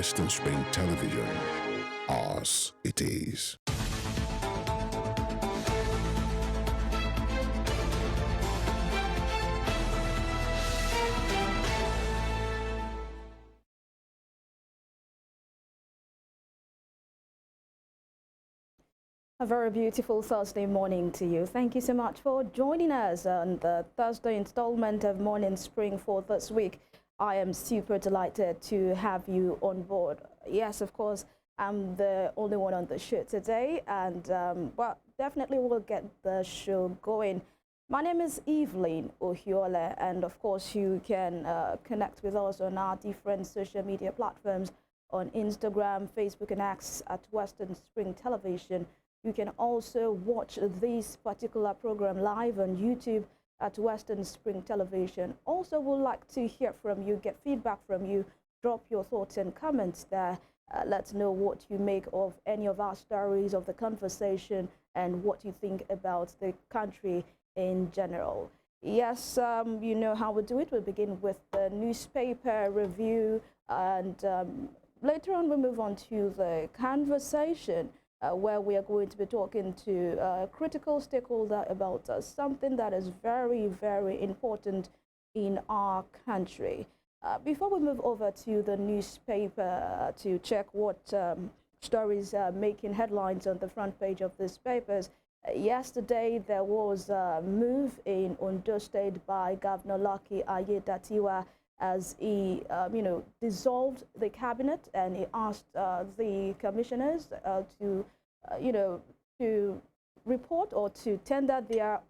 Western Spring Television. Ours it is. A very beautiful Thursday morning to you. Thank you so much for joining us on the Thursday installment of Morning Spring for this week. I am super delighted to have you on board. Yes, of course, I'm the only one on the show today, and well, definitely we'll get the show going. My name is Evelyn Ohiole, and of course you can connect with us on our different social media platforms on Instagram, Facebook, and X at Western Spring Television. You can also watch this particular program live on YouTube at Western Spring Television. Also, would like to hear from you, get feedback from you, drop your thoughts and comments there. Let's know what you make of any of our stories, of the conversation, and what you think about the country in general. Yes, you know how we do it. We begin with the newspaper review, and later on we move on to the conversation. Where we are going to be talking to a critical stakeholder about something that is very, very important in our country. Before we move over to the newspaper to check what stories are making headlines on the front page of these papers, yesterday there was a move in Ondo State by Governor Lucky Aiyedatiwa as he, dissolved the cabinet, and he asked the commissioners to, to report or to tender their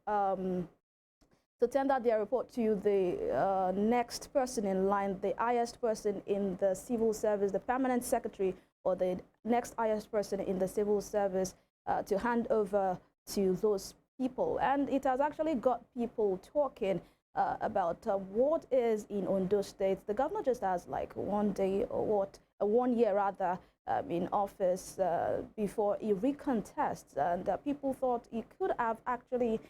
report to the next person in line, the highest person in the civil service, the permanent secretary, or the next highest person in the civil service, to hand over to those people. And it has actually got people talking about what is in Ondo State. The governor just has like 1 day or 1 year rather in office before he recontests, and people thought he could have actually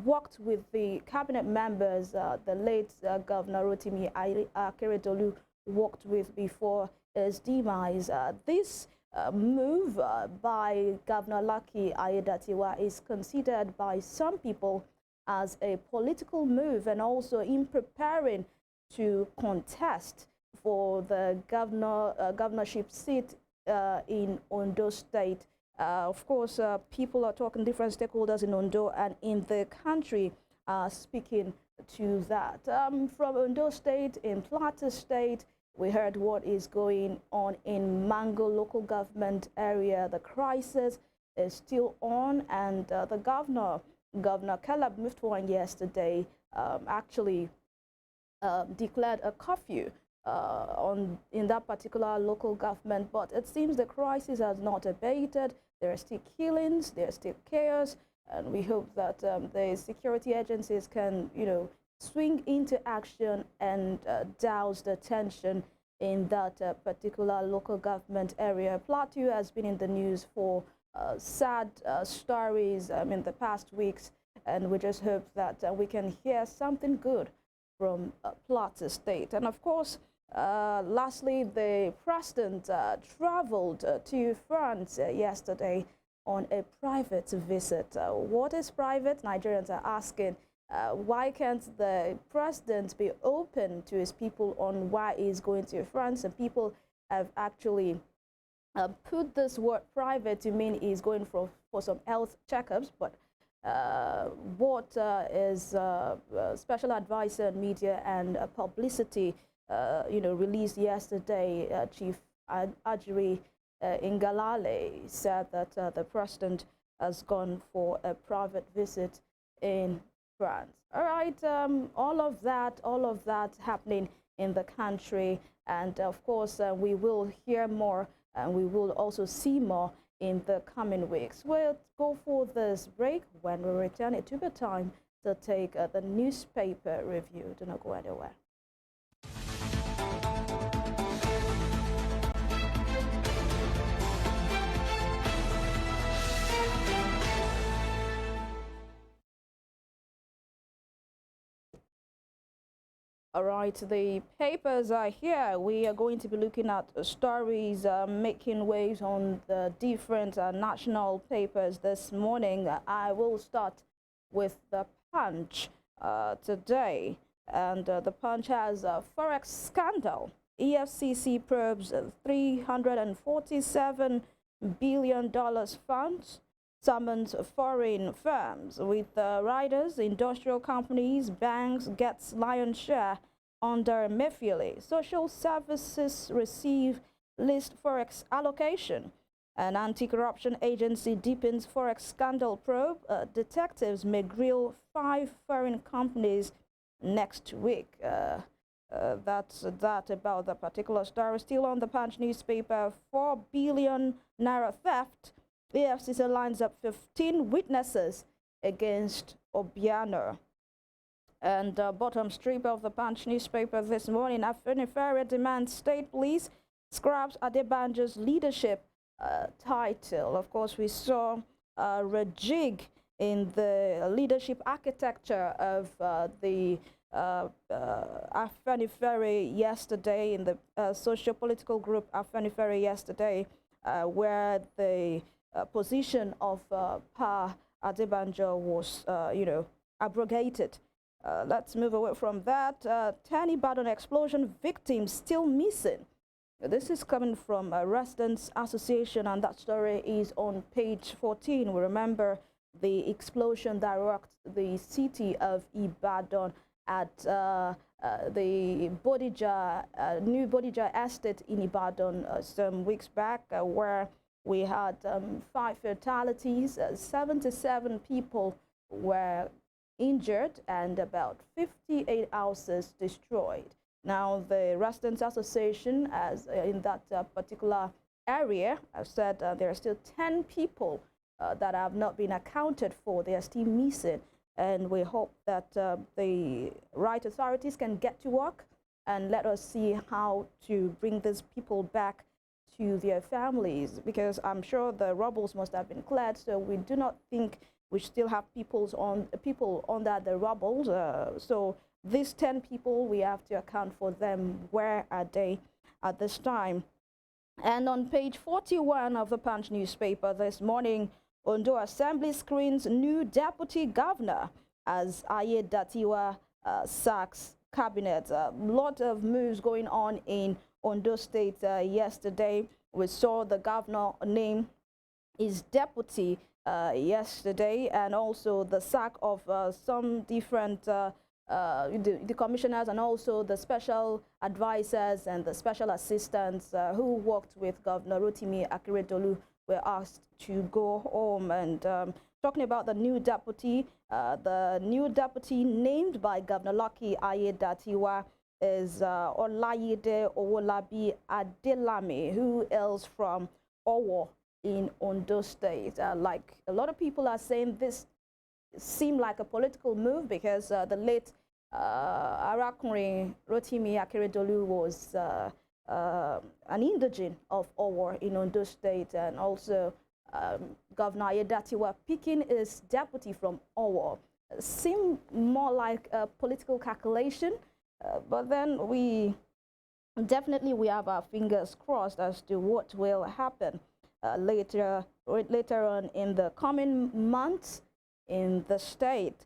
worked with the cabinet members the late Governor Rotimi Akeredolu worked with before his demise. This move by Governor Lucky Aiyedatiwa is considered by some people as a political move, and also in preparing to contest for the governorship seat in Ondo State. Of course, people are talking, different stakeholders in Ondo and in the country speaking to that. From Ondo State, in Plateau State, we heard what is going on in Mango local government area. The crisis is still on, and the Governor Caleb Mutfwang yesterday actually declared a curfew in that particular local government, but it seems the crisis has not abated. There are still killings, there are still chaos, and we hope that the security agencies can, swing into action and douse the tension in that particular local government area. Plateau has been in the news for sad stories in the past weeks, and we just hope that we can hear something good from Plateau State. And of course, lastly, the president traveled to France yesterday on a private visit. What is private? Nigerians are asking. Why can't the president be open to his people on why he's going to France? And people have actually put this word private to mean he's going for some health checkups, but what is special advisor on media and publicity, released yesterday, Chief Ajuri Ngalale said that the president has gone for a private visit in France. All right, all of that happening in the country, and of course we will hear more, and we will also see more in the coming weeks. We'll go for this break. When we return, it will be time to take the newspaper review. Do not go anywhere. All right, the papers are here. We are going to be looking at stories making waves on the different national papers this morning. I will start with the Punch today. And the Punch has a Forex scandal. EFCC probes $347 billion funds, summons foreign firms with riders, industrial companies, banks gets lion's share under Emefiele. Social services receive least Forex allocation. An anti-corruption agency deepens Forex scandal probe. Detectives may grill 5 foreign companies next week. That's that about the particular story. Still on the Punch newspaper, 4 billion naira theft. EFCC lines up 15 witnesses against Obiano. And bottom strip of the Punch newspaper this morning, Afenifere demands state police scraps Adebanjo's leadership title. Of course, we saw a rejig in the leadership architecture of the Afenifere yesterday, in the socio-political group Afenifere yesterday, where the position of Pa Adebanjo was, abrogated. Let's move away from that. 10 Ibadan explosion victims still missing. This is coming from Residents Association, and that story is on page 14. We remember the explosion that rocked the city of Ibadan at the Bodija, new Bodija estate in Ibadan some weeks back, where we had 5 fatalities, 77 people were injured, and about 58 houses destroyed. Now, the Residents Association, as in that particular area, have said there are still 10 people that have not been accounted for. They are still missing, and we hope that the right authorities can get to work and let us see how to bring these people back to their families, because I'm sure the rubbles must have been cleared, so we do not think we still have people under the rubble. So these 10 people, we have to account for them. Where are they at this time? And on page 41 of the Punch newspaper this morning, Ondo Assembly screens new deputy governor as Ayedatiwa sacks cabinet. A lot of moves going on in Ondo State yesterday. We saw the governor name his deputy yesterday, and also the sack of some different the commissioners, and also the special advisors and the special assistants who worked with Governor Rotimi Akeredolu were asked to go home. And talking about the new deputy named by Governor Lucky Ayedatiwa is Olayide Owolabi Adelame, who hails from Owo in Ondo State. Like a lot of people are saying, this seemed like a political move, because the late Arakunrin Rotimi Akeredolu was an indigene of Owo in Ondo State, and also Governor Ayedatiwa picking his deputy from Owo seemed more like a political calculation, but then we have our fingers crossed as to what will happen later on in the coming months in the state.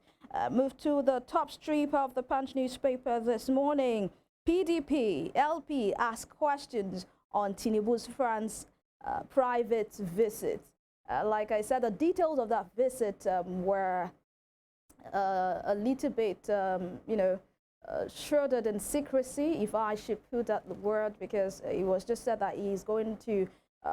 Move to the top strip of the Punch newspaper this morning. PDP LP ask questions on Tinubu's France private visit. Like I said, the details of that visit were a little bit, shrouded in secrecy, if I should put that word, because it was just said that he's going to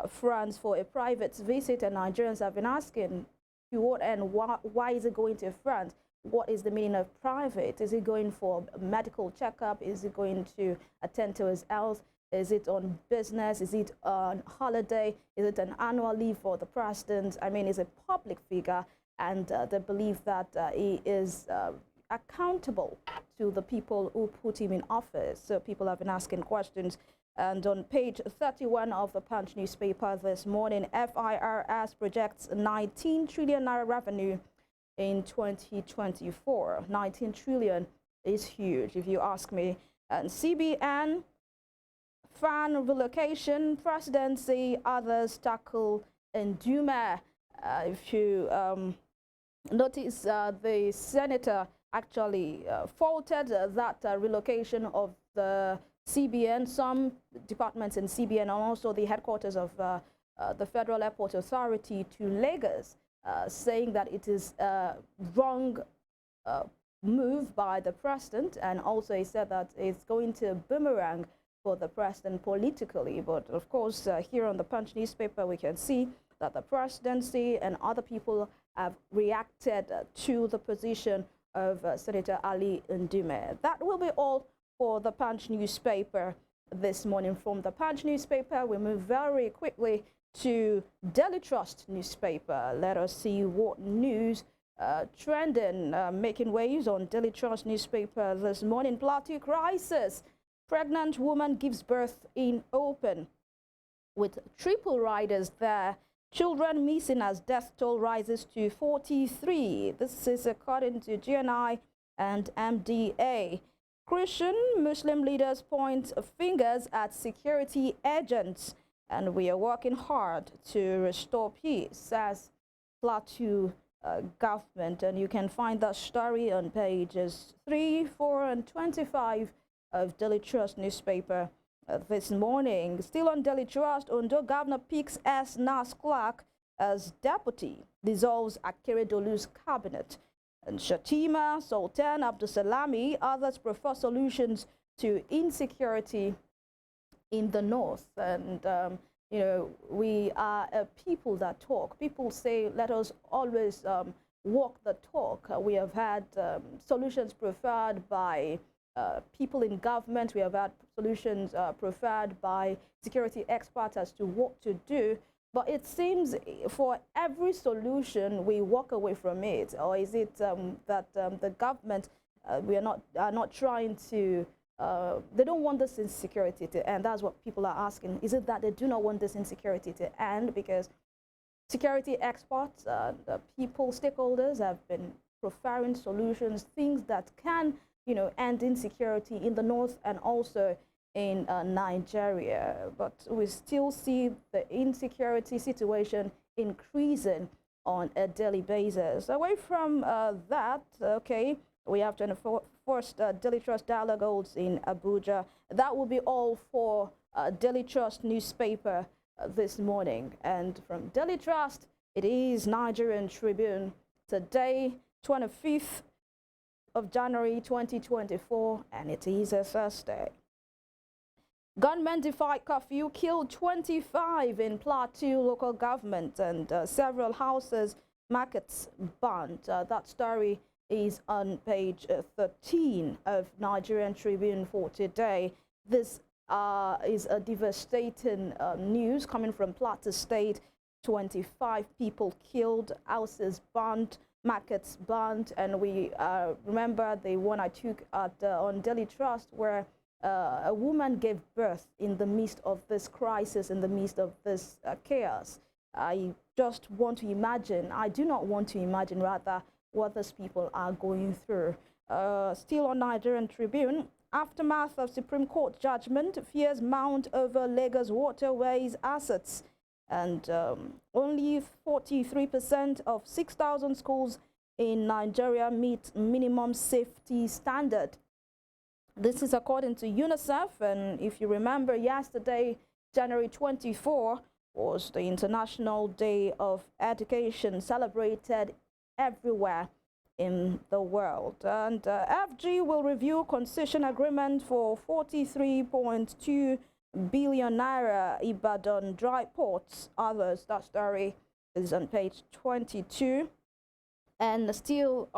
France for a private visit, and Nigerians have been asking to what end, why is he going to France? What is the meaning of private? Is he going for a medical checkup? Is he going to attend to his health? Is it on business? Is it on holiday? Is it an annual leave for the president? I mean, he's a public figure, and they believe that he is accountable to the people who put him in office. So people have been asking questions. And on page 31 of the Punch newspaper this morning, FIRS projects 19 trillion naira revenue in 2024. 19 trillion is huge, if you ask me. And CBN, fan relocation, presidency, others tackle Ndume. If you notice, the senator actually faulted that relocation of the CBN, some departments in CBN, and also the headquarters of the Federal Airport Authority to Lagos, saying that it is a wrong move by the president, and also he said that it's going to boomerang for the president politically. But of course, here on the Punch newspaper, we can see that the presidency and other people have reacted to the position of Senator Ali Ndume. That will be all for the Punch newspaper this morning. From the Punch newspaper, we move very quickly to Daily Trust newspaper. Let us see what news trending, making waves on Daily Trust newspaper this morning. Plateau crisis. Pregnant woman gives birth in open. With triple riders there, children missing as death toll rises to 43. This is according to GNI and MDA. Christian Muslim leaders point fingers at security agents, and we are working hard to restore peace, says Plateau government. And you can find that story on pages 3, 4, and 25 of Daily Trust newspaper this morning. Still on Daily Trust, Ondo Governor picks S. Nas Clark as deputy, dissolves Akeredolu's cabinet. And Shatima, Sultan Abdusalami, others prefer solutions to insecurity in the north. And you know, we are a people that talk. People say, let us always walk the talk. We have had solutions preferred by people in government. We have had solutions preferred by security experts as to what to do. But it seems for every solution we walk away from it. Or is it that the government are not trying to, they don't want this insecurity to end? That's what people are asking. Is it that they do not want this insecurity to end? Because security experts, the people, stakeholders have been preferring solutions, things that can, you know, end insecurity in the north and also in Nigeria. But we still see the insecurity situation increasing on a daily basis. Away from that, okay, we have 21st Daily Trust Dialogue Holds in Abuja. That will be all for Daily Trust newspaper this morning. And from Daily Trust, it is Nigerian Tribune. Today, 25th of January 2024, and it is a Thursday. Gunmen defied curfew, killed 25 in Plateau local government, and several houses, markets burned. That story is on page 13 of Nigerian Tribune for today. This is a devastating news coming from Plateau State. 25 people killed, houses burned, markets burned, and we remember the one I took at, on Daily Trust, where a woman gave birth in the midst of this crisis, in the midst of this chaos. I just want to imagine, I do not want to imagine rather, what these people are going through. Still on Nigerian Tribune, aftermath of Supreme Court judgment, fears mount over Lagos waterways assets. And only 43% of 6,000 schools in Nigeria meet minimum safety standard. This is according to UNICEF, and if you remember, yesterday, January 24, was the International Day of Education, celebrated everywhere in the world. And FG will review concession agreement for 43.2 billion naira Ibadan dry ports. Others, that story is on page 22. And still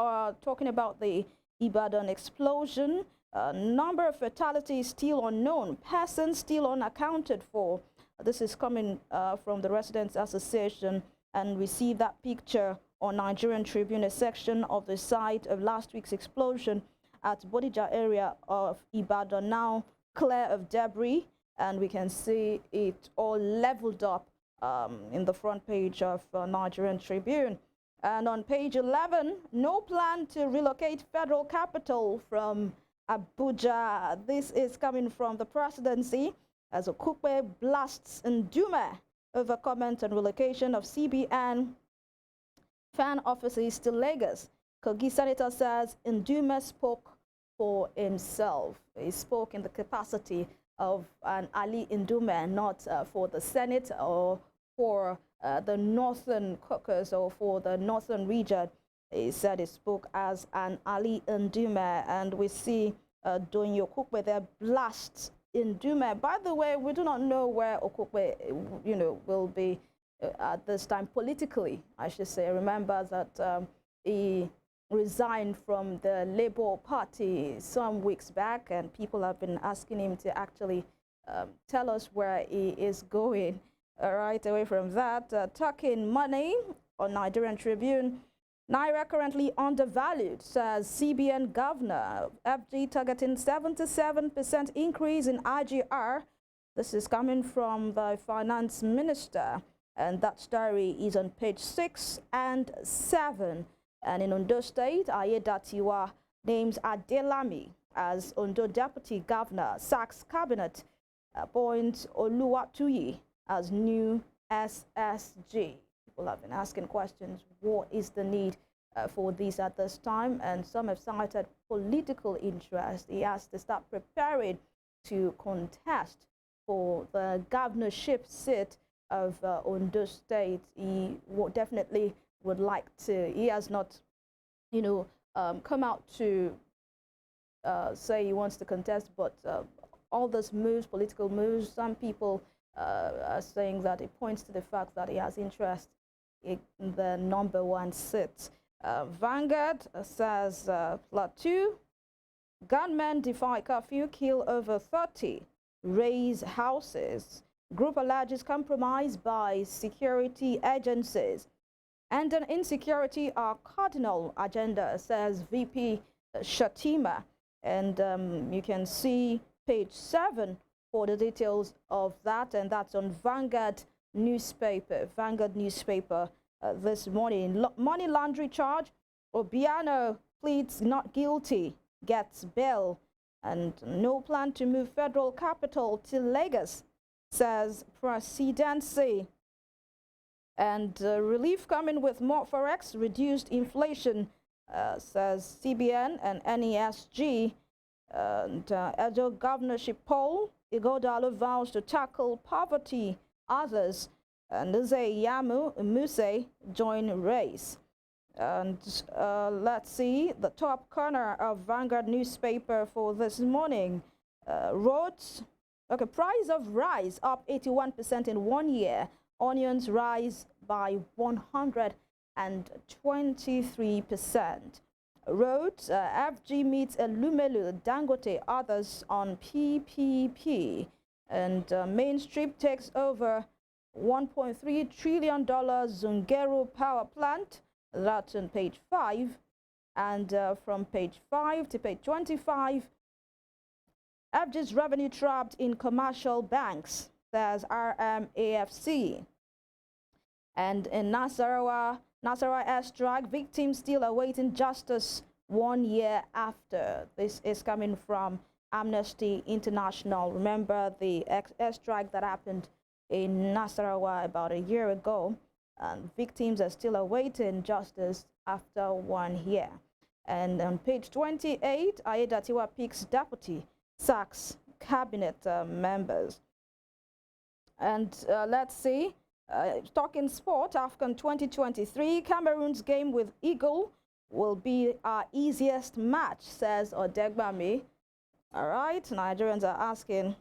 talking about the Ibadan explosion, number of fatalities still unknown, persons still unaccounted for. This is coming from the Residents Association, and we see that picture on Nigerian Tribune, a section of the site of last week's explosion at Bodija area of Ibadan, now clear of debris, and we can see it all leveled up in the front page of Nigerian Tribune. And on page 11, no plan to relocate federal capital from Abuja. This is coming from the presidency as Okukwe blasts Ndume over comment on relocation of CBN fan offices to Lagos. Kogi senator says Ndume spoke for himself. He spoke in the capacity of an Ali Ndume, not for the Senate or for the Northern Caucus or for the Northern region. He said he spoke as an Ali Ndume, and we see Donye Okukwe there blast Ndume. By the way, we do not know where Okukwe, will be at this time politically, I should say. Remember that he resigned from the Labour Party some weeks back, and people have been asking him to actually tell us where he is going. Right away from that, talking money on Nigerian Tribune. Naira currently undervalued, says CBN governor. FG targeting 77% increase in IGR. This is coming from the finance minister, and that story is on page 6 and 7. And in Ondo State, Ayedatiwa names Adelami as Ondo deputy governor, sacks cabinet, appoints Oluwatuyi as new SSG. People have been asking questions, what is the need for this at this time? And some have cited political interest. He has to start preparing to contest for the governorship seat of Ondo State. He definitely would like to. He has not, come out to say he wants to contest, but all those moves, political moves, some people are saying that it points to the fact that he has interest in the #1 seat. Vanguard says Plateau gunmen defy curfew, kill over 30, raise houses. Group alleges compromise by security agencies. And an insecurity are cardinal agenda, says VP Shatima. And you can see page 7 for the details of that, and that's on Vanguard newspaper. Vanguard newspaper this morning. Money laundering charge. Obiano pleads not guilty, gets bail, and no plan to move federal capital to Lagos, says presidency. And relief coming with more forex, reduced inflation, says CBN and NESG. And Edo governorship poll, Ighodalo vows to tackle poverty. Others, Nze Yamu Muse join race. And let's see the top corner of Vanguard newspaper for this morning. Roads, okay, price of rice up 81% in 1 year. Onions rise by 123%. Roads, FG meets Elumelu, Dangote, others on PPP. And Main Street takes over $1.3 trillion Zungeru power plant. That's on page 5. And from page 5 to page 25, FG's revenue trapped in commercial banks, says RMAFC. And in Nasarawa airstrike, victims still awaiting justice 1 year after. This is coming from Amnesty International. Remember the airstrike that happened in Nasarawa about a year ago. And victims are still awaiting justice after 1 year. And on page 28, Ayedatiwa picks deputy, sacks cabinet members. And let's see. Talking sport, AFCON 2023, Cameroon's game with Eagle will be our easiest match, says Odegbami. All right, Nigerians are asking,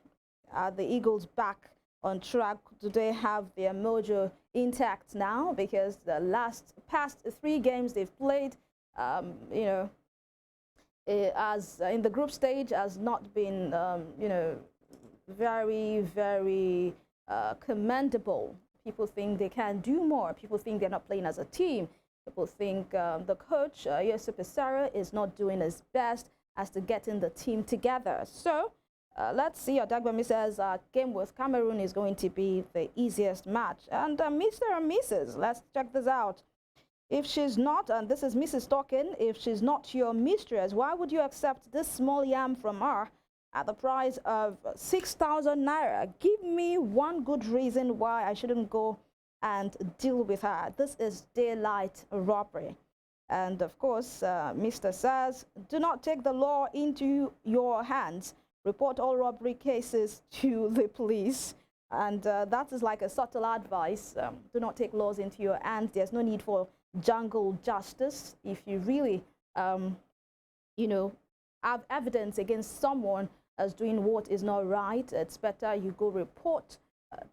are the Eagles back on track? Do they have their mojo intact now? Because the past 3 games they've played, as in the group stage, has not been, very, very commendable. People think they can do more. People think they're not playing as a team. People think the coach, Yosef Pissarro, is not doing his best as to getting the team together. So let's see. Odegbami says game with Cameroon is going to be the easiest match. And Mr. and Mrs., let's check this out. If she's not, and this is Mrs. Talking, if she's not your mistress, why would you accept this small yam from her at the price of 6,000 naira? Give me one good reason why I shouldn't go and deal with her. This is daylight robbery. And of course, Mr. says, do not take the law into your hands. Report all robbery cases to the police. And that is like a subtle advice. Do not take laws into your hands. There's no need for jungle justice. If you really, you know, have evidence against someone as doing what is not right, it's better you go report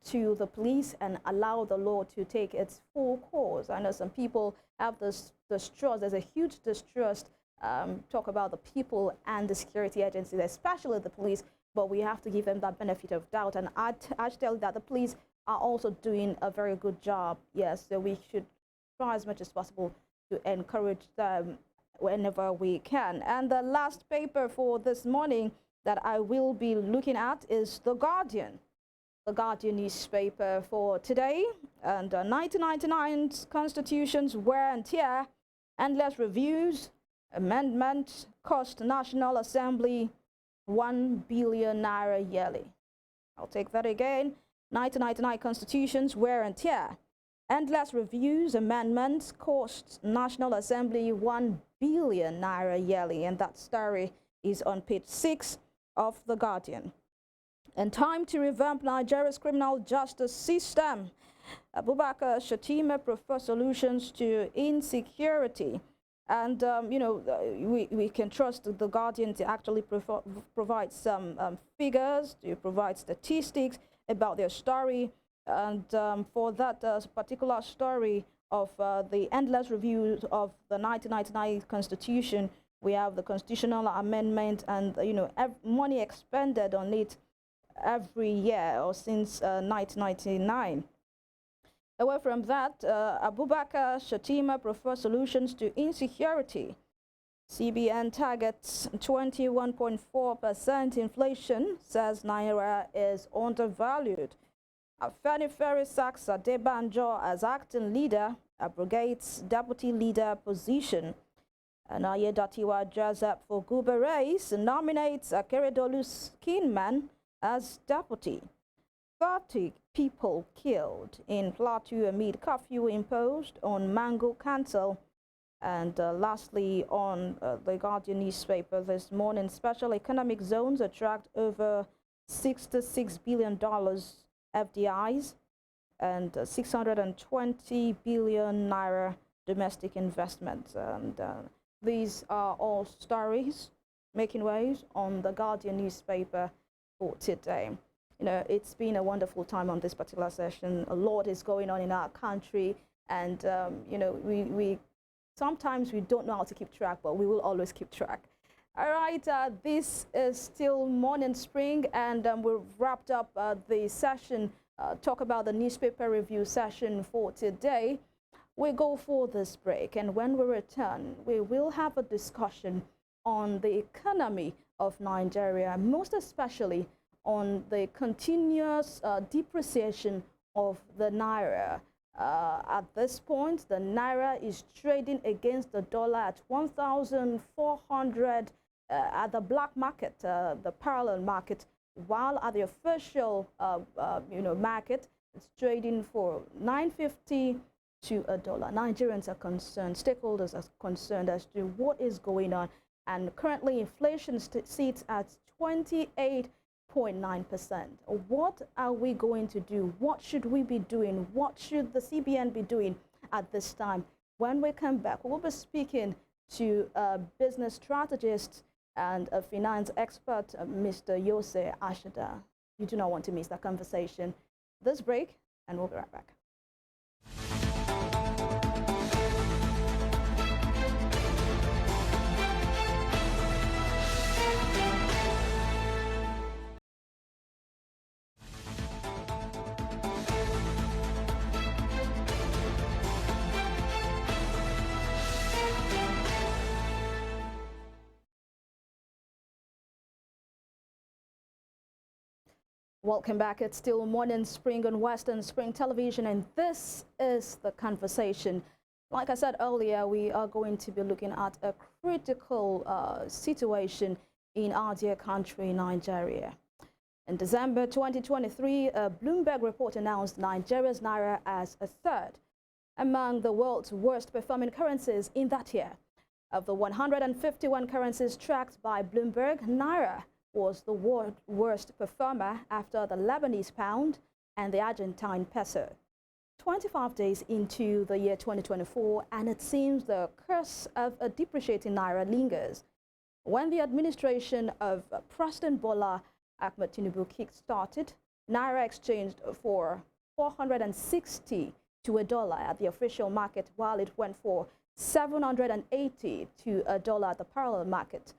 to the police and allow the law to take its full course. I know some people have this distrust. There's a huge distrust. Talk about the people and the security agencies, especially the police, but we have to give them that benefit of doubt. And I tell you that the police are also doing a very good job. Yes, so we should try as much as possible to encourage them whenever we can. And the last paper for this morning that I will be looking at is The Guardian. The Guardian newspaper for today. And 1999's constitution's wear and tear, endless reviews, amendment cost National Assembly 1 billion naira yearly. I'll take that again. 1999 constitution's wear and tear, endless reviews, amendments cost National Assembly 1 billion naira yearly. And that story is on page 6 of The Guardian. And time to revamp Nigeria's criminal justice system. Abubakar Shatima prefers solutions to insecurity. And, you know, we can trust The Guardian to actually provide some figures, to provide statistics about their story. And for that particular story of the endless review of the 1999 Constitution, we have the constitutional amendment and, you know, money expended on it every year or since 1999. Away from that, Abubakar Shatima prefers solutions to insecurity. CBN targets 21.4% inflation, says Naira is undervalued. Afenifere sacks Adebanjo as acting leader, abrogates deputy leader position. And Ayedatiwa Jazep for Guba race nominates Akeredolu's Kinman as deputy. 30 people killed in Plateau amid curfew imposed on Mango Council. And lastly, on the Guardian newspaper this morning, special economic zones attract over $66 billion FDIs and 620 billion naira domestic investments. And these are all stories making waves on the Guardian newspaper for today. You know, it's been a wonderful time on this particular session. A lot is going on in our country, and you know, we sometimes we don't know how to keep track, but we will always keep track. All right, this is still Morning Spring, and we've wrapped up the session. Talk about the newspaper review session for today. We go for this break, and when we return, we will have a discussion on the economy of Nigeria, most especially on the continuous depreciation of the naira. At this point, the naira is trading against the dollar at 1,400 at the black market, the parallel market, while at the official you know, market, it's trading for 950 to a dollar. Nigerians are concerned, stakeholders are concerned as to what is going on, and currently inflation sits at 28.9%. What are we going to do? What should we be doing? What should the CBN be doing at this time? When we come back, we'll be speaking to a business strategist and a finance expert, Mr. Yose Ashida. You do not want to miss that conversation. This break, and we'll be right back. Welcome back. It's still Morning Spring on Western Spring Television, and this is The Conversation. Like I said earlier, we are going to be looking at a critical situation in our dear country, Nigeria. In December 2023, a Bloomberg report announced Nigeria's naira as a third among the world's worst performing currencies in that year. Of the 151 currencies tracked by Bloomberg, naira was the worst performer after the Lebanese pound and the Argentine peso. 25 days into the year 2024, and it seems the curse of a depreciating naira lingers. When the administration of President Bola Ahmed Tinubu kick-started, naira exchanged for 460 to a dollar at the official market, while it went for 780 to a dollar at the parallel market.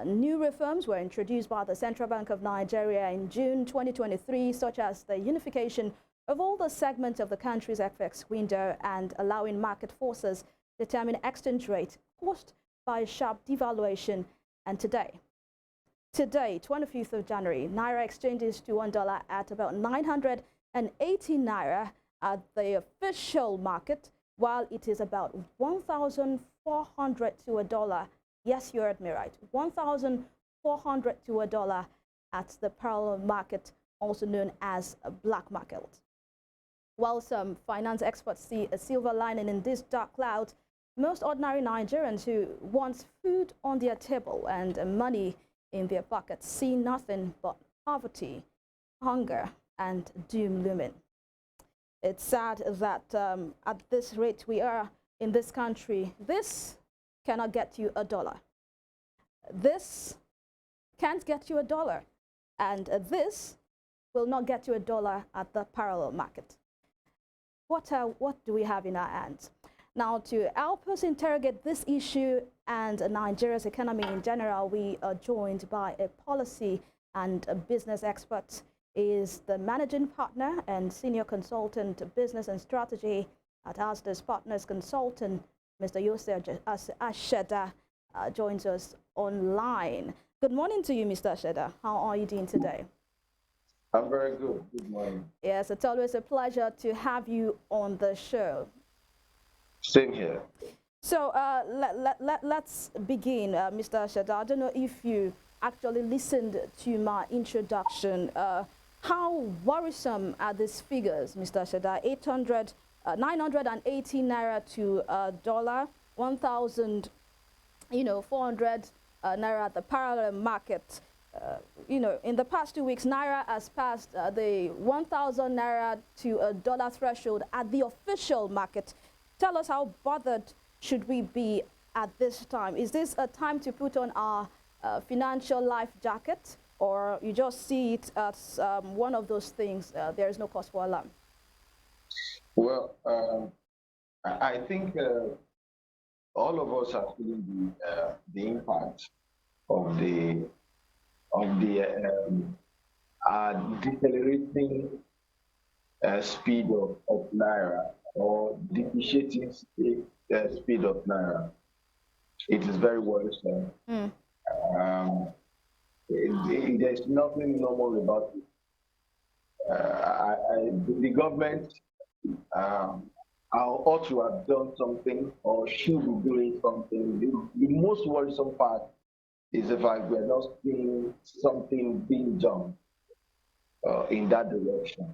New reforms were introduced by the Central Bank of Nigeria in June 2023, such as the unification of all the segments of the country's FX window and allowing market forces determine exchange rate caused by a sharp devaluation. And today, 25th of January, naira exchanges to $1 at about 980 naira at the official market, while it is about 1,400 to a dollar. Yes, you heard me right. 1,400 to a dollar at the parallel market, also known as a black market. While some finance experts see a silver lining in this dark cloud, most ordinary Nigerians who want food on their table and money in their pockets see nothing but poverty, hunger, and doom looming. It's sad that at this rate we are in this country, this cannot get you a dollar. This can't get you a dollar. And this will not get you a dollar at the parallel market. What do we have in our hands? Now, to help us interrogate this issue and Nigeria's economy in general, we are joined by a policy and a business expert. He is the managing partner and senior consultant business and strategy at Asda's Partners Consultant. Mr. Yusuf Asheda joins us online. Good morning to you, Mr. Asheda. How are you doing today? I'm very good. Good morning. Yes, it's always a pleasure to have you on the show. Same here. So let's begin, Mr. Asheda. I don't know if you actually listened to my introduction. How worrisome are these figures, Mr. Asheda? 980 naira to a dollar, 1,400 naira at the parallel market. In the past 2 weeks, naira has passed the 1,000 naira to a dollar threshold at the official market. Tell us, how bothered should we be at this time? Is this a time to put on our financial life jacket, or you just see it as one of those things, there is no cause for alarm? Well, I think all of us are feeling the impact of the decelerating speed of naira, or depreciating speed of naira. It is very worrisome. There's nothing normal about it. The government ought to have done something, or should be doing something. The most worrisome part is the fact we're not seeing something being done in that direction.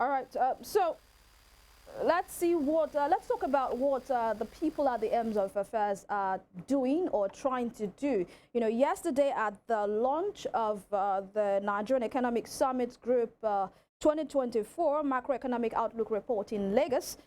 All right. So let's see what. Let's talk about what the people at the helm of affairs are doing or trying to do. Yesterday at the launch of the Nigerian Economic Summit Group 2024 Macroeconomic Outlook Report in Lagos,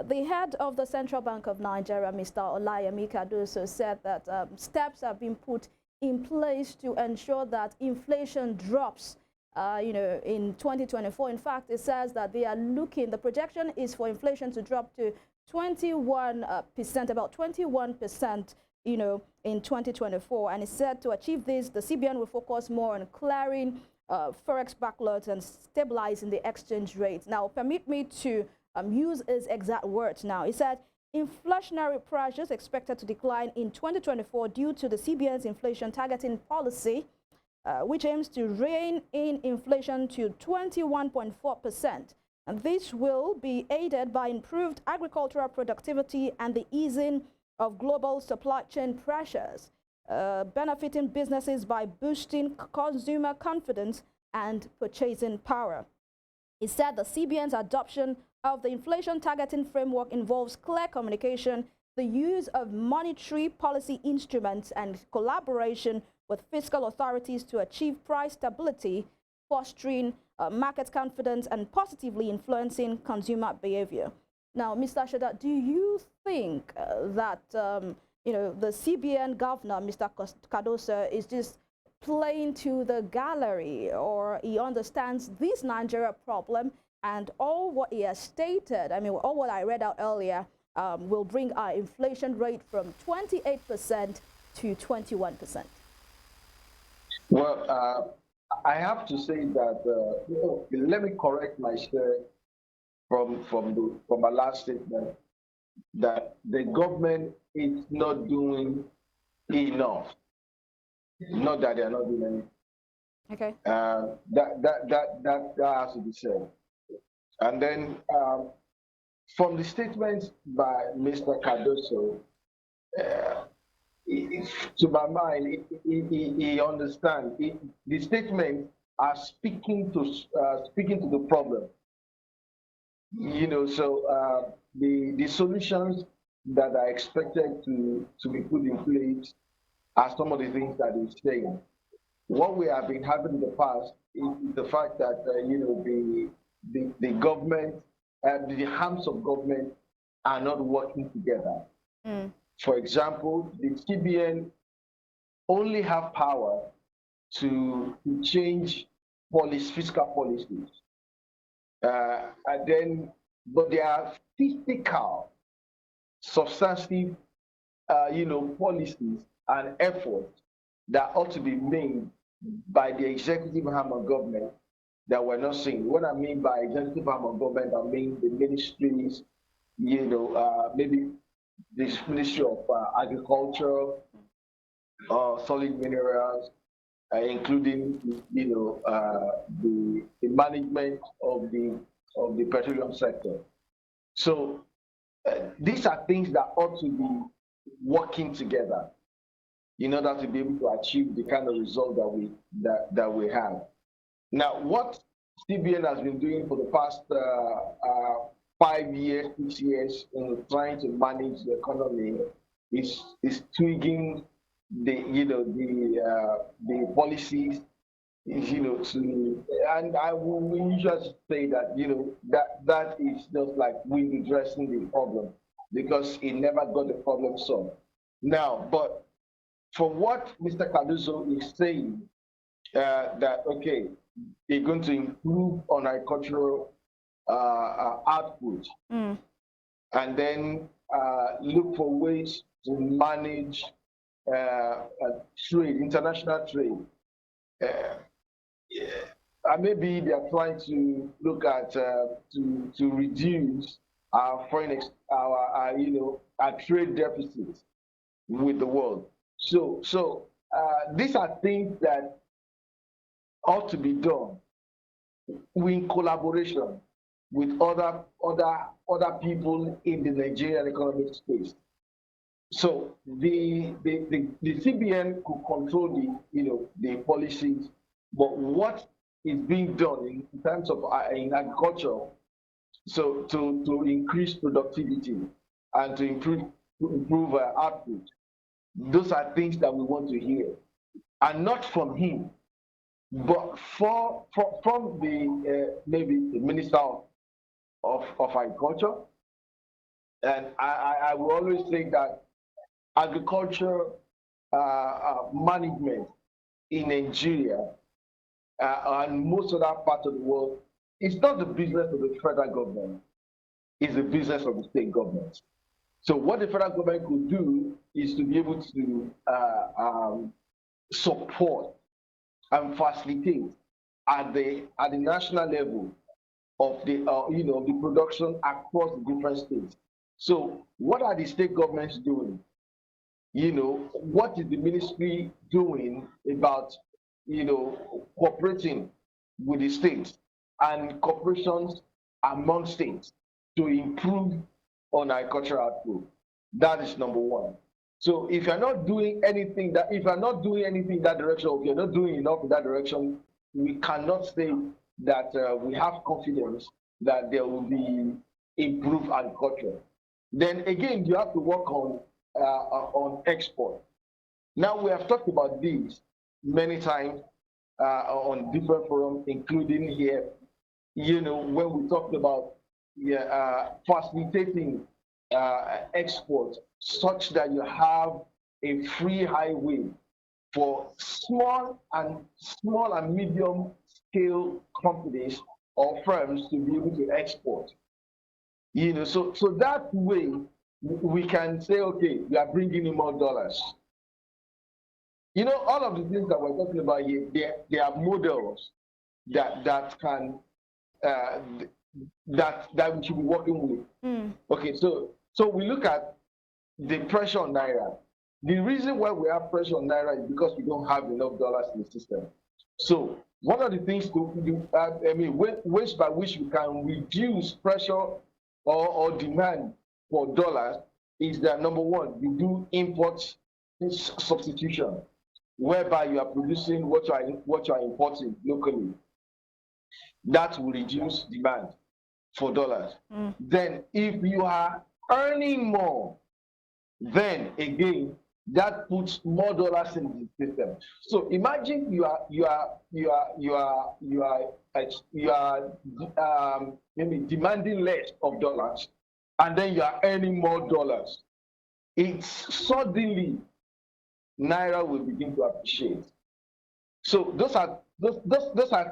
the head of the Central Bank of Nigeria, Mr. Olayemi Cardoso, said that steps have been put in place to ensure that inflation drops in 2024. In fact, it says that they are looking, the projection is for inflation to drop to 21%, about 21%, in 2024. And it said to achieve this, the CBN will focus more on clearing forex backlogs and stabilizing the exchange rate. Now, permit me to use his exact words now. He said, inflationary pressures expected to decline in 2024 due to the CBN's inflation targeting policy, which aims to rein in inflation to 21.4% And this will be aided by improved agricultural productivity and the easing of global supply chain pressures, benefiting businesses by boosting consumer confidence and purchasing power. He said the CBN's adoption of the inflation targeting framework involves clear communication, the use of monetary policy instruments, and collaboration with fiscal authorities to achieve price stability, fostering market confidence and positively influencing consumer behavior. Now, Mr. Ashoda, do you think that the CBN governor, Mr. Cardoso, is just playing to the gallery, or he understands this Nigeria problem and all what he has stated, I mean, all what I read out earlier, will bring our inflation rate from 28% to 21%? Well, I have to say that, let me correct myself from my last statement, that the government is not doing enough. Not that they're not doing anything. Okay. That has to be said. And then from the statements by Mr. Cardoso, to my mind, he understands. The statements are speaking to the problem. So the solutions that are expected to be put in place are some of the things that he's saying. What we have been having in the past is the fact that the government and the arms of government are not working together. Mm. For example, the CBN only have power to change fiscal policies, but there are physical, substantive, policies and efforts that ought to be made by the executive arm of government that we're not seeing. What I mean by executive arm of government, I mean the ministries, maybe this Ministry of Agriculture, solid minerals, including the management of the petroleum sector. So these are things that ought to be working together in order to be able to achieve the kind of result that we have. Now, what CBN has been doing for the past 5 years, 6 years, in trying to manage the economy is tweaking the policies, and we usually say that that is just like window dressing the problem, because it never got the problem solved. Now, but from what Mr. Cardoso is saying, that okay, they're going to improve on agricultural output, and then look for ways to manage trade, international trade. Maybe they are trying to look at to reduce our our trade deficits with the world. So these are things that ought to be done in collaboration with other people in the Nigerian economic space. So the CBN could control the policies, but what is being done in terms of in agriculture, so to increase productivity and to improve output, those are things that we want to hear, and not from him, but from the maybe the Minister of Agriculture. And I will always say that agriculture management in Nigeria and most other parts of the world is not the business of the federal government, it's the business of the state government. So what the federal government could do is to be able to support and facilitate at the national level of the the production across the different states. So what are the state governments doing? What is the ministry doing about cooperating with the states and corporations among states to improve on agricultural output. That is number one. So if you're not doing anything that, if you're not doing anything in that direction, or if you're not doing enough in that direction, we cannot say that we have confidence that there will be improved agriculture. Then again, you have to work on export. Now we have talked about this many times on different forums, including here. You know, when we talked about facilitating export such that you have a free highway for small and medium scale companies or firms to be able to export. You know, so that way we can say, okay, we are bringing in more dollars. You know, all of the things that we're talking about here, they are models that can that we should be working with. Okay, so we look at the pressure on Naira. The reason why we have pressure on Naira is because we don't have enough dollars in the system. So one of the things to do, ways by which we can reduce pressure or demand for dollars is that, number one, we do import substitution, whereby you are producing what you are importing locally. That will reduce demand for dollars. Then if you are earning more, then again that puts more dollars in the system. So imagine you are maybe demanding less of dollars, and then you are earning more dollars. It's suddenly Naira will begin to appreciate. So those are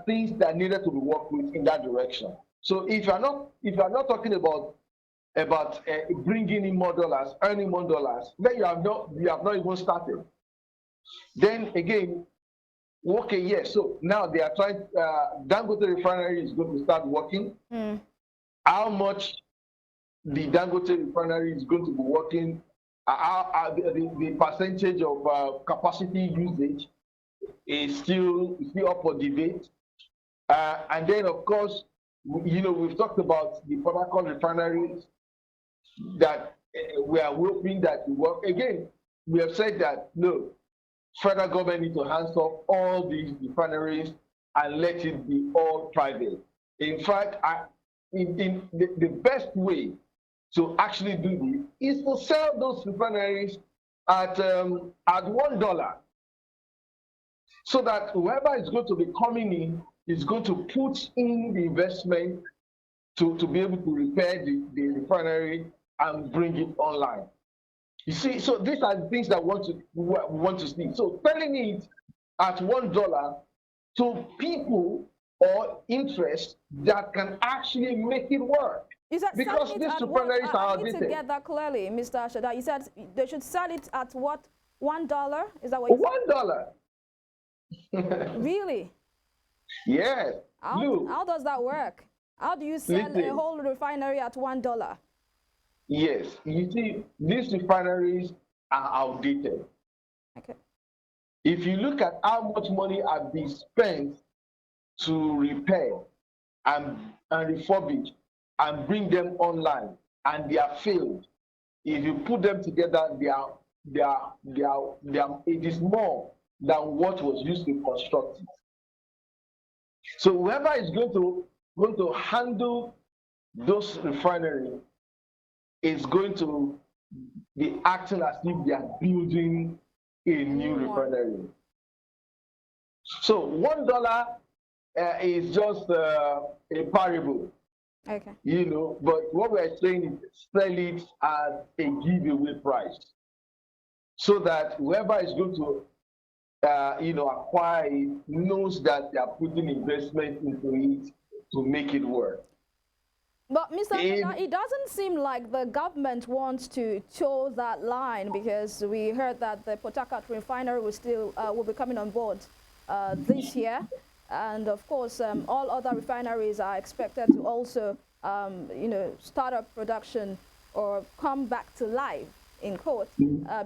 things that needed to be worked with in that direction. So if you are not talking about bringing in more dollars, earning more dollars, then you have not even started. Then again, okay, yes. So now they are trying. Dangote Refinery is going to start working. How much the Dangote Refinery is going to be working? The percentage of capacity usage is still up for debate. And then, of course, you know, we've talked about the Port Harcourt refineries that we are hoping that will work. Again, we have said that, no, federal government needs to hands off all these refineries and let it be all private. In fact, the best way to actually do this is to sell those refineries at $1, so that whoever is going to be coming in is going to put in the investment to be able to repair the refinery and bring it online. You see, so these are the things that we want to see. So selling it at $1 to people or interests that can actually make it work. Because these refineries are outdated. I need to get that clearly, Mr. Shada. You said they should sell it at what? $1? Is that what you said? $1. Really? Yes. How does that work? How do you sell a whole refinery at $1? Yes. You see, these refineries are outdated. Okay. If you look at how much money has been spent to repair and refurbish and bring them online, and they are failed, if you put them together, it is more than what was used to construct it. So whoever is going to handle those refineries is going to be acting as if they are building a new refinery. So $1 is just a parable. Okay. You know, but what we are saying is sell it at a giveaway price, so that whoever is going to acquire it knows that they are putting investment into it to make it work. But Mr. Shada, it doesn't seem like the government wants to toe that line, because we heard that the Port Harcourt refinery will be coming on board this year. And of course, all other refineries are expected to also, start up production or come back to life, in quote,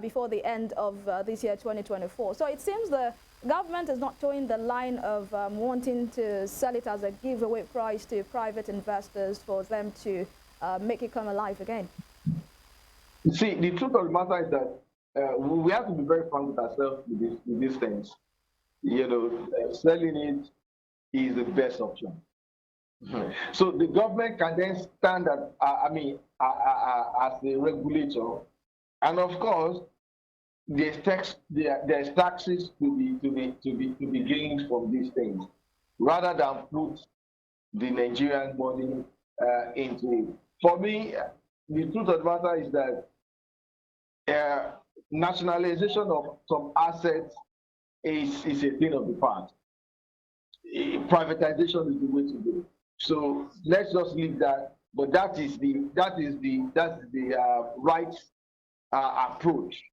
before the end of this year, 2024. So it seems the government is not towing the line of wanting to sell it as a giveaway price to private investors for them to make it come alive again. You see, the truth of the matter is that we have to be very frank with ourselves with these things. You know, selling it is the best option. So the government can then stand at, as a regulator, and of course, there's taxes to be gained from these things, rather than put the Nigerian money into it. For me, the truth of the matter is that nationalization of some assets is a thing of the past. Privatization is the way to go. So let's just leave that. But that is the right approach,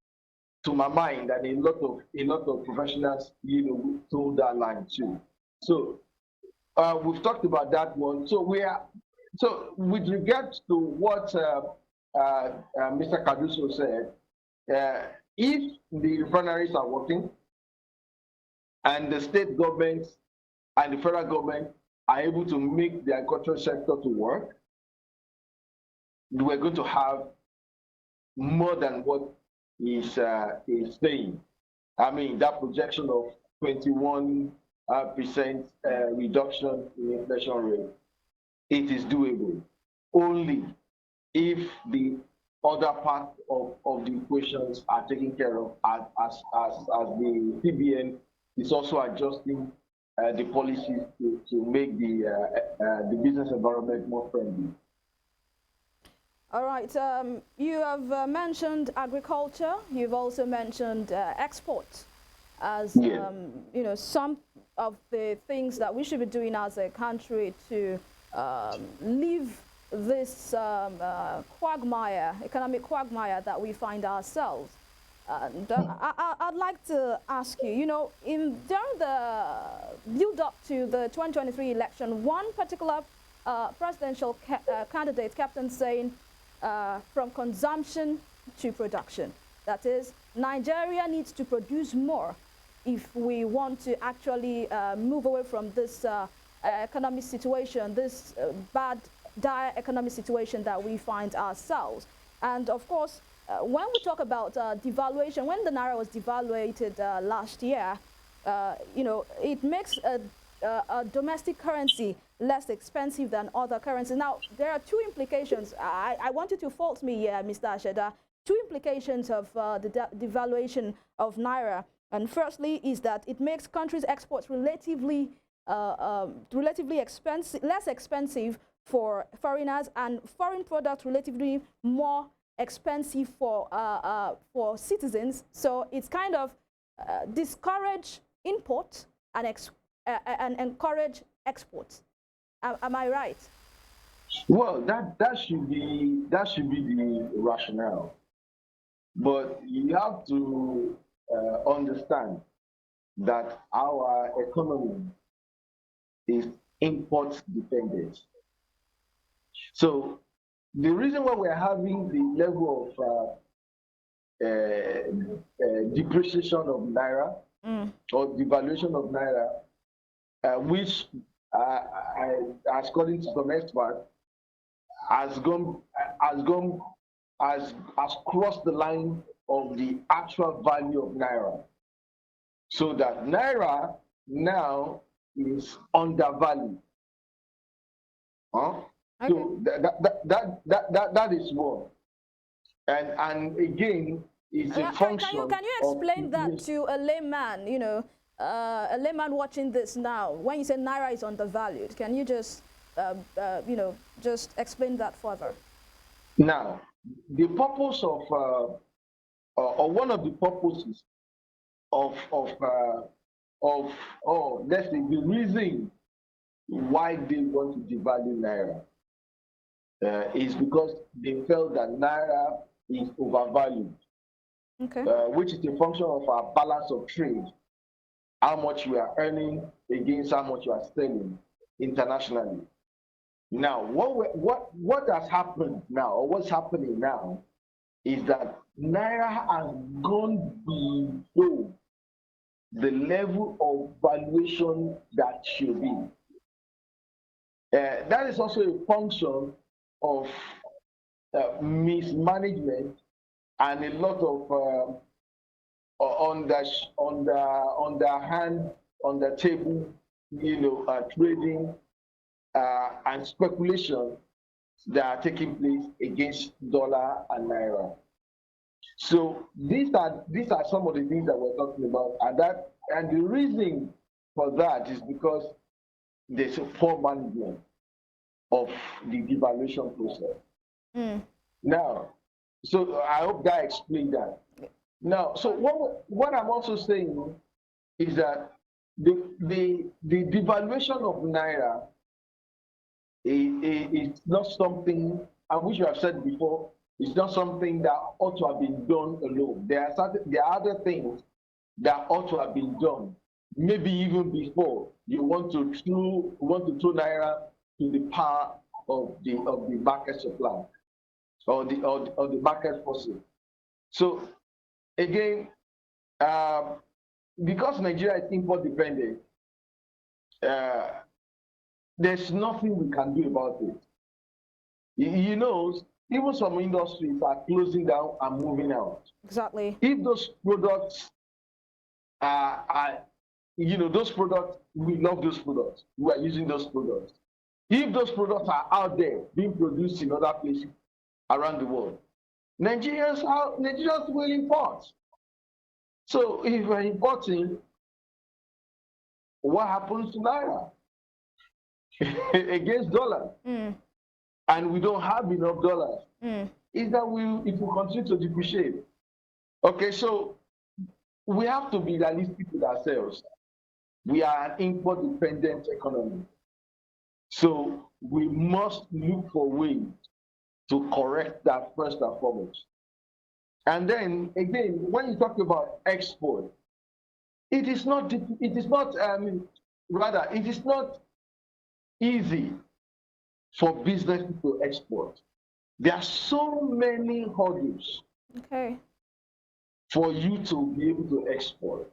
to my mind, and a lot of professionals, you know, told that line too. So we've talked about that one. So with regards to what Mr. Caruso said, if the refineries are working and the state governments and the federal government are able to make the agricultural sector to work, we're going to have more than what is saying. I mean, that projection of 21% reduction in inflation rate, it is doable only if the other part of the equations are taken care of, as the CBN is also adjusting the policies to make the business environment more friendly. All right. You have mentioned agriculture. You've also mentioned exports as you know, some of the things that we should be doing as a country to leave this quagmire, economic quagmire that we find ourselves. And I'd like to ask you, you know, during the build-up to the 2023 election, one particular presidential candidate kept on saying, from consumption to production. That is, Nigeria needs to produce more if we want to actually move away from this economic situation, this dire economic situation that we find ourselves. And of course, when we talk about devaluation, when the Naira was devaluated last year, you know, it makes a domestic currency less expensive than other currencies. Now, there are two implications. I want you to fault me here, Mr. Asheda. Two implications of the devaluation of Naira. And firstly is that it makes countries' exports relatively expensive, less expensive for foreigners, and foreign products relatively more expensive for citizens. So it's kind of discourage import and encourage exports. Am I right? Well, that should be the rationale, but you have to understand that our economy is import dependent. So the reason why we're having the level of depreciation of Naira or devaluation of Naira, which according to some experts, has crossed the line of the actual value of Naira. So that Naira now is undervalued. Huh? Okay. So that is one. And again, it's a function. Can you explain that to a layman? You know, a layman watching this now. When you say Naira is undervalued, can you just you know, just explain that further? Now, the purpose of or one of the purposes of let's say the reason why they want to devalue Naira is because they felt that Naira is overvalued, okay. Which is a function of our balance of trade, how much we are earning against how much we are selling internationally. Now, what has happened now, or what's happening now, is that Naira has gone below the level of valuation that should be. That is also a function of mismanagement and a lot of underhand, on the table, trading and speculation that are taking place against dollar and naira. So these are some of the things that we're talking about, and the reason for that is because there's a poor management of the devaluation process. Now, so I hope that explained that. Now, so what I'm also saying is that the devaluation of naira is not something, and which you have said before, it's not something that ought to have been done alone. There are other things that ought to have been done, maybe even before you want to throw naira to the power of the market supply or the market forces. So again, because Nigeria is import dependent, there's nothing we can do about it. Even some industries are closing down and moving out. Exactly. If those products those products, we love those products. We are using those products. If those products are out there being produced in other places around the world, Nigerians will import. So if we're importing, what happens to naira against dollar? And we don't have enough dollars. Is that it will continue to depreciate? Okay, so we have to be realistic with ourselves. We are an import-dependent economy, so we must look for ways to correct that first and foremost. And then again, when you talk about export, it is not easy for business to export. There are so many hurdles for you to be able to export.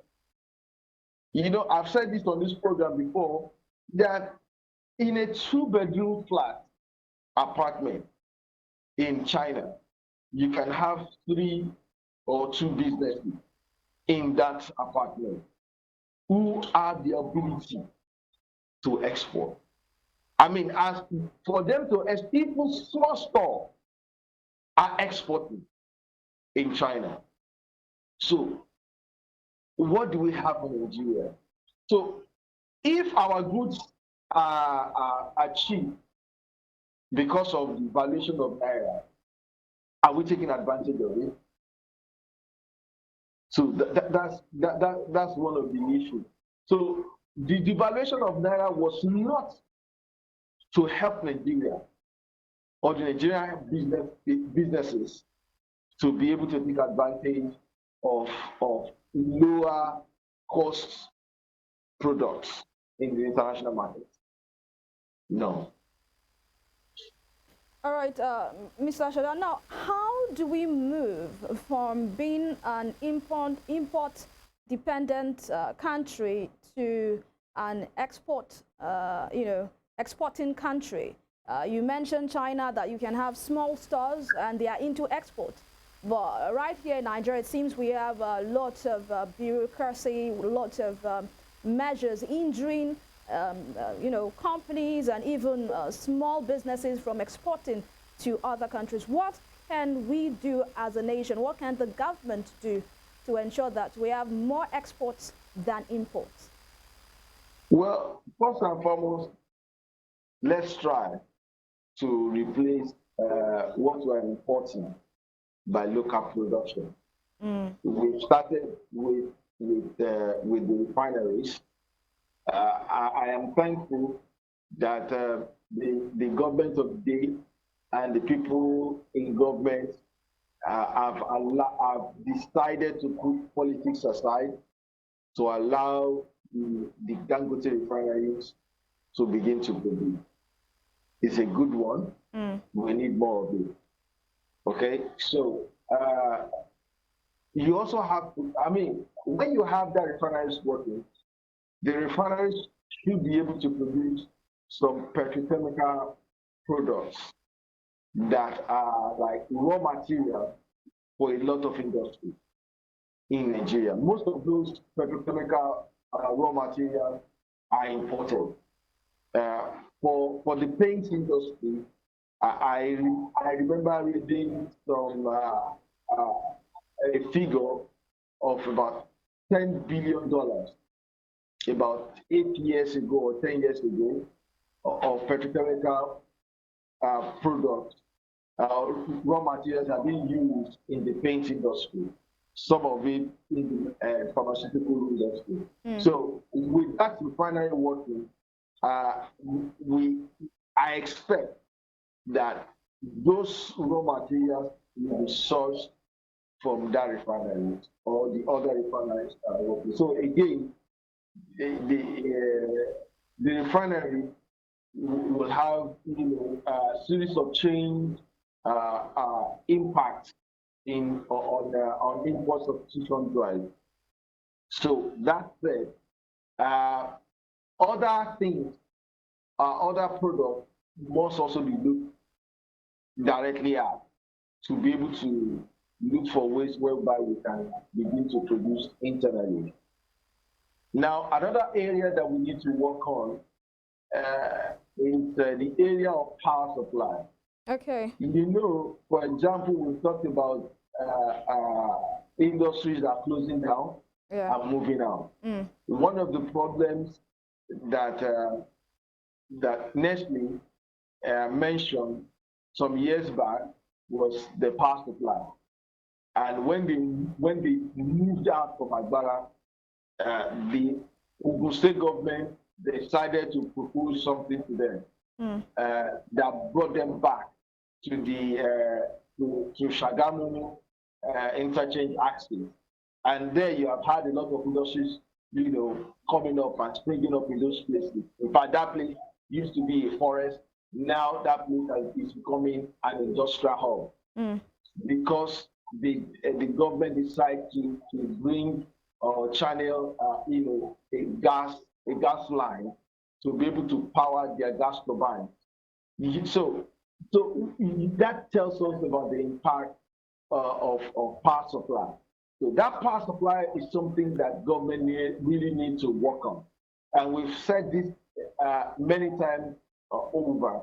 I've said this on this program before, that in a 2-bedroom flat apartment in China, you can have 3 or 2 businesses in that apartment who have the ability to export. I mean, as for them to, as people, small store are exporting in China. So what do we have in Nigeria? So if our goods are cheap because of the valuation of naira, are we taking advantage of it? So that's one of the issues. So the devaluation of naira was not to help Nigeria or the Nigerian businesses to be able to take advantage of lower cost products in the international market. No. All right, Mr. Ashoda, now how do we move from being an import-dependent country to an exporting country? You mentioned China, that you can have small stores and they are into export. But right here in Nigeria, it seems we have lots of bureaucracy, lots of measures hindering companies and even small businesses from exporting to other countries. What can we do as a nation? What can the government do to ensure that we have more exports than imports? Well, first and foremost, let's try to replace what we're importing by local production. We've started with the refineries. I am thankful that the government of the day and the people in government have decided to put politics aside to allow the Dangote refineries to begin to produce. It's a good one. We need more of it. Okay, so you also have to, when you have that refineries working, the refineries should be able to produce some petrochemical products that are like raw material for a lot of industry in Nigeria. Most of those petrochemical raw materials are imported. Uh, for the paint industry, I remember reading some a figure of about $10 billion about 8 years ago or 10 years ago of petrochemical products, raw materials are being used in the paint industry, some of it in the pharmaceutical industry. So with that refinery working, I expect that those raw materials will be sourced from that refinery or the other refineries that are working. So again, the refinery will have a series of change impacts on import substitution drive. So that said, other things, other products must also be looked directly at to be able to look for ways whereby we can begin to produce internally. Now, another area that we need to work on is the area of power supply. Okay. For example, we talked about industries that are closing down and moving out. One of the problems that that Nestle mentioned some years back was the power supply. And when they moved out from Agbara, the Ogun State government decided to propose something to them that brought them back to the to Shagamu interchange access. And there you have had a lot of industries, coming up and springing up in those places. In fact, that place used to be a forest. Now that place is becoming an industrial hub because the government decided to bring channel a gas line to be able to power their gas turbines. So that tells us about the impact of power supply. So that power supply is something that government really need to work on. And we've said this many times over,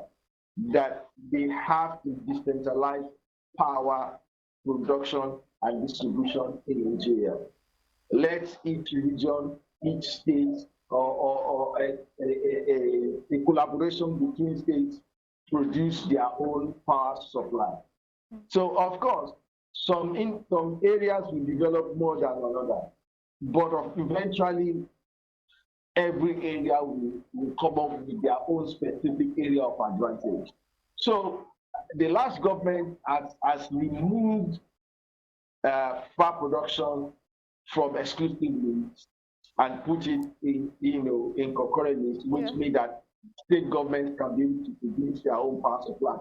that they have to decentralize power production and distribution in Nigeria. Let each region, each state, or a collaboration between states produce their own power supply. So of course, some areas will develop more than another, but eventually every area will come up with their own specific area of advantage. So the last government has removed power production from exclusive lists and put it in concurrent lists, which made that state governments can be able to produce their own power supply.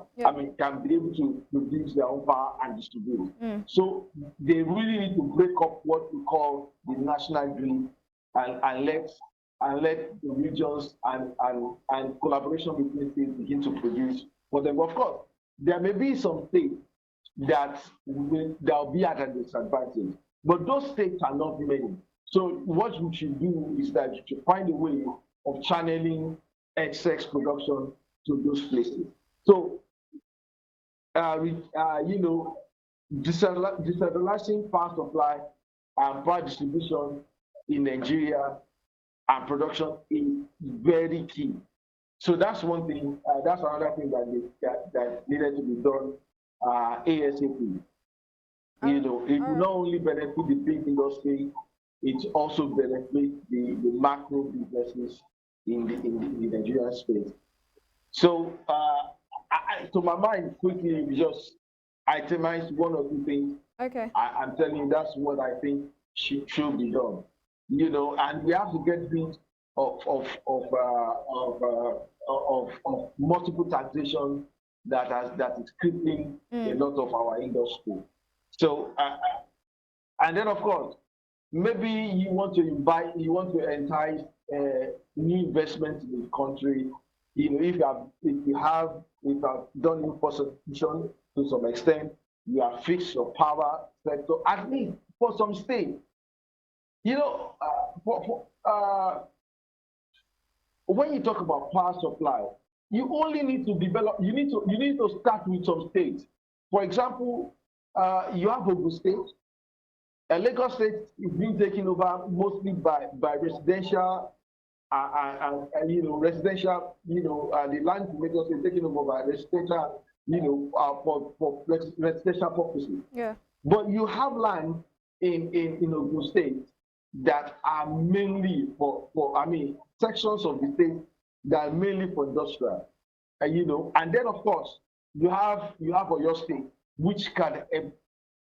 Can be able to produce their own power and distribute. So they really need to break up what we call the national grid and let the regions and collaboration between states begin to produce for them. Of course, there may be some states that will be at a disadvantage, but those states are not many. So what we should do is that you should find a way of channeling excess production to those places. So, decentralizing power supply and power distribution in Nigeria and production is very key. So that's one thing. That's another thing that needed to be done ASAP. It will not only benefit the big industry, it also benefits the macro businesses in the Nigerian space. So, to my mind, quickly, just itemize one or two things. Okay. I'm telling you, that's what I think should be done. And we have to get rid of multiple taxation that is crippling a lot of our industry. So, and then of course, maybe you want to entice new investment in the country. You know, if you have done import substitution to some extent, you have fixed your power sector, at least for some states. You know, when you talk about power supply, you only need to develop. You need to start with some states. For example, you have Ogun State. Lagos State is being taken over mostly by residential and you know, residential, you know, the land in Lagos is taken over by residential, you know, for residential purposes. Yeah. But you have land in Ogun State that are mainly for I mean, sections of the state that are mainly for industrial, you know, and then of course you have Oyo State, which can,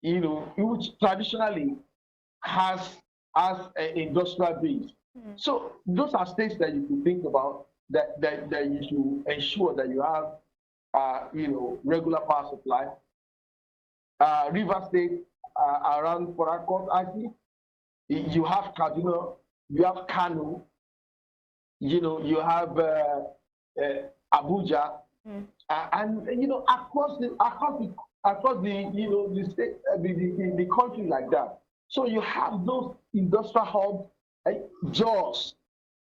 you know, which traditionally has an industrial base. So those are states that you can think about that you should ensure that you have, you know, regular power supply. River State, around Port Harcourt, actually, you have Kaduna, you have Kano, you know, you have Abuja, and you know, across the you know, the state, the country like that. So you have those industrial hubs, Jos,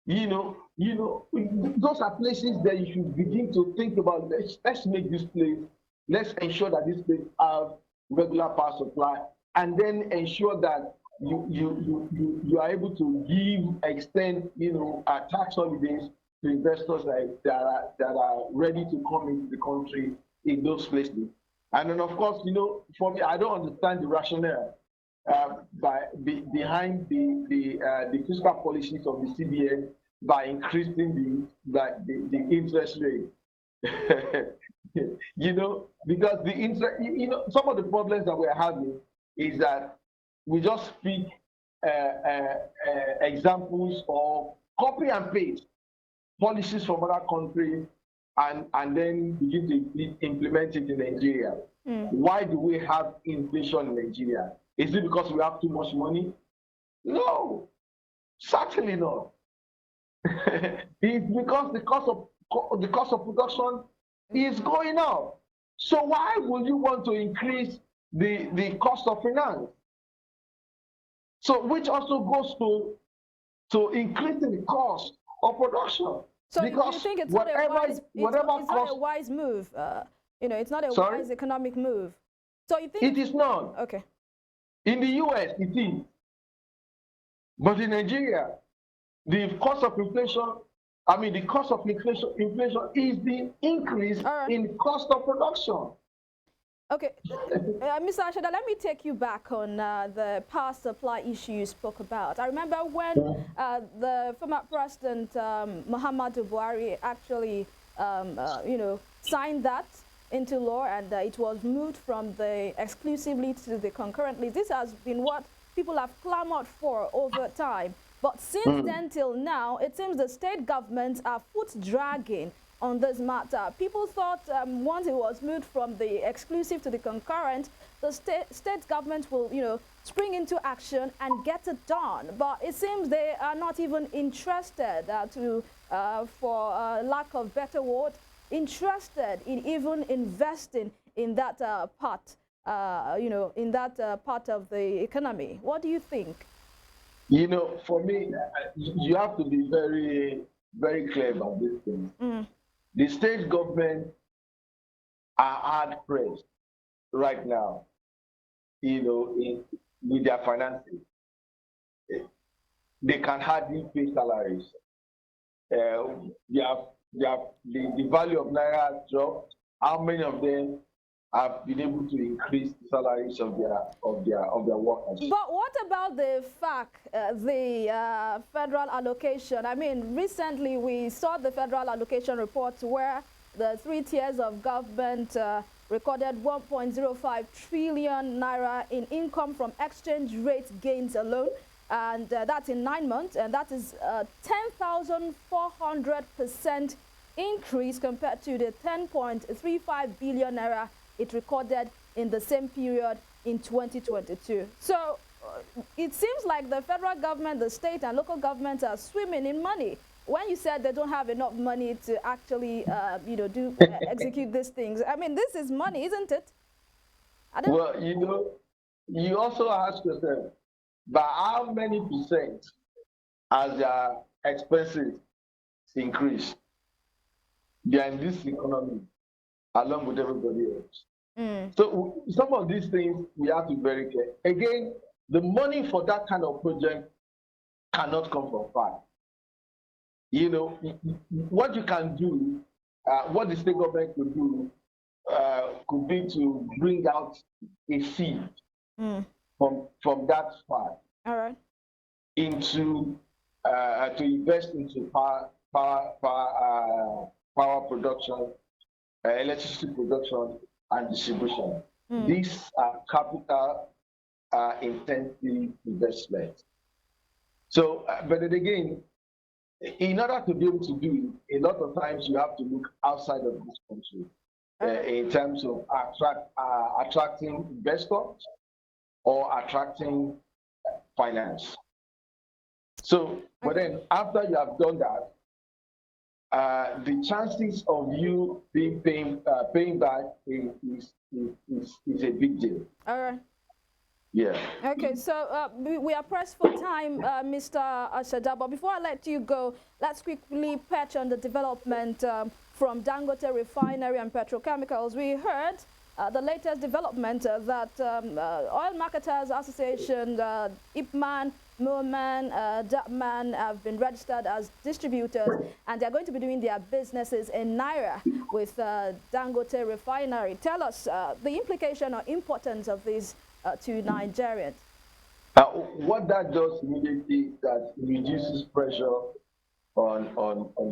you know, those are places that you should begin to think about. Let's make this place. Let's ensure that this place have regular power supply, and then ensure that you are able to extend, you know, tax holidays to investors that are ready to come into the country in those places. And then, of course, you know, for me, I don't understand the rationale behind the fiscal policies of the CBN by increasing the interest rate. You know, because the interest, you know, some of the problems that we're having is that we just speak examples of copy and paste policies from other countries and then begin to implement it in Nigeria. Why do we have inflation in Nigeria? Is it because we have too much money? No, certainly not. It's because the cost of production is going up. So why would you want to increase the cost of finance? So which also goes to increasing the cost of production. So because you think it's not a wise move? You know, it's not a wise economic move. So you think it is not? Okay. In the US, it is. But in Nigeria, the cost of inflation, I mean, the cost of inflation is the increase in cost of production. Okay, Mr. Ashada, let me take you back on the power supply issue you spoke about. I remember when the former President Muhammadu Buhari actually, you know, signed that into law, and it was moved from the exclusively to the concurrently. This has been what people have clamored for over time. But since then till now, it seems the state governments are foot dragging on this matter. People thought once it was moved from the exclusive to the concurrent, the state government will, you know, spring into action and get it done. But it seems they are not even interested for lack of better word, interested in even investing in that part, you know, in that part of the economy. What do you think? You know, for me, you have to be very, very clear about this thing. The state government are hard pressed right now, you know, with their finances. They can hardly pay salaries. The value of Naira has dropped. How many of them have been able to increase the salaries of their workers? But what about the fact, the federal allocation? I mean, recently we saw the federal allocation report where the 3 tiers of government recorded 1.05 trillion naira in income from exchange rate gains alone, and that's in 9 months, and that is 10,400% increase compared to the 10.35 billion naira it recorded in the same period in 2022. So it seems like the federal government, the state and local governments are swimming in money. When you said they don't have enough money to actually, execute these things, I mean, this is money, isn't it? I don't. Well, you also ask yourself, by how many percent has their expenses increased? They are in this economy along with everybody else. So some of these things we have to be very careful. Again, the money for that kind of project cannot come from far. What you can do, what the state government could do, could be to bring out a seed from that far All right. into to invest into power production, electricity production, and distribution. These are capital intensive investments. So, but then again, in order to be able to do it, a lot of times you have to look outside of this country in terms of attracting investors or attracting finance. So, but then after you have done that, the chances of you being paying back is a big deal. All right. Yeah. Okay, so we are pressed for time, Mr. Ashada, but before I let you go, let's quickly patch on the development from Dangote Refinery and Petrochemicals. We heard the latest development that Oil Marketers Association, IPMAN, MOMAN, DAPMAN have been registered as distributors, and they're going to be doing their businesses in Naira with Dangote Refinery. Tell us the implication or importance of these to Nigerians. What that does immediately is that it reduces pressure on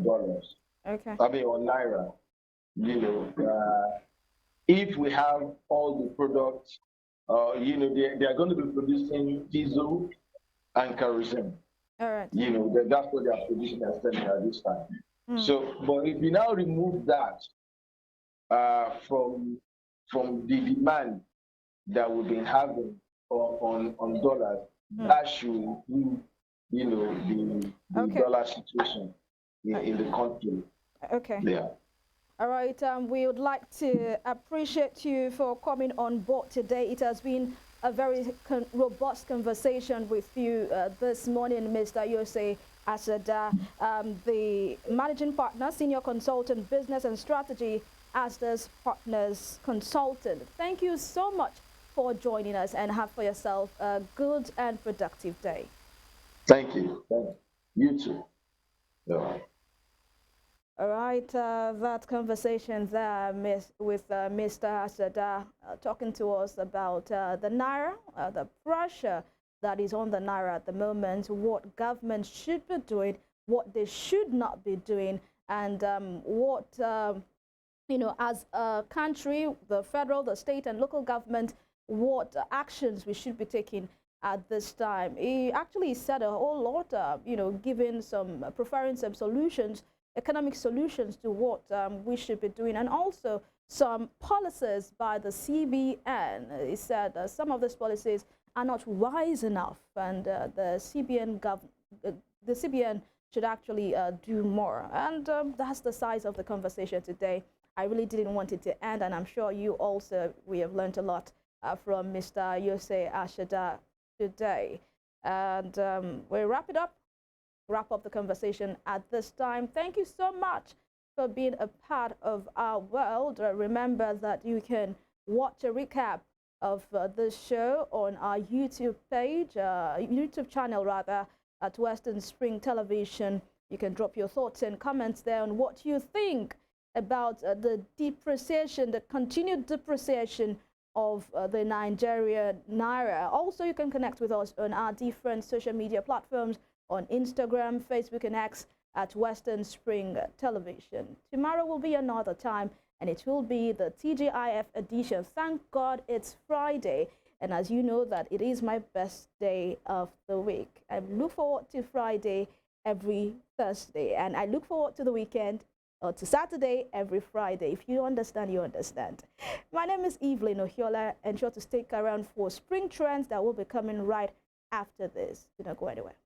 dollars. Okay. I mean on Naira. If we have all the products, they are going to be producing diesel and kerosene. All right. That's what they are producing and selling at this time. So, but if you now remove that from the demand that we've been having on dollars, that should improve, the dollar situation in the country. Okay. Yeah. All right. We would like to appreciate you for coming on board today. It has been a very robust conversation with you this morning, Mr. Yose Ashada, the managing partner, senior consultant, business and strategy, Asda's Partners Consultant. Thank you so much for joining us, and have for yourself a good and productive day. Thank you. You too. Yeah. All right, that conversation there with Mr. Ashada talking to us about the Naira, the pressure that is on the Naira at the moment, what government should be doing, what they should not be doing, and what, as a country, the federal, the state and local government, what actions we should be taking at this time. He actually said a whole lot, giving preferring some solutions, economic solutions to what we should be doing, and also some policies by the CBN. He said some of these policies are not wise enough, and the CBN should actually do more. And that's the size of the conversation today. I really didn't want it to end, and I'm sure you also, we have learned a lot from Mr. Yose Ashada today. And we'll wrap up the conversation at this time. Thank you so much for being a part of our world. Remember that you can watch a recap of this show on our YouTube page, YouTube channel rather, at Western Spring Television. You can drop your thoughts and comments there on what you think about the depreciation, the continued depreciation of the Nigerian Naira. Also, you can connect with us on our different social media platforms on Instagram, Facebook, and X at Western Spring Television. Tomorrow will be another time, and it will be the TGIF edition. Thank God it's Friday, and as you know that it is my best day of the week. I look forward to Friday every Thursday, and I look forward to the weekend, or to Saturday every Friday. If you understand, you understand. My name is Evelyn Ohiola. Ensure to stick around for spring trends that will be coming right after this. Do not go anywhere.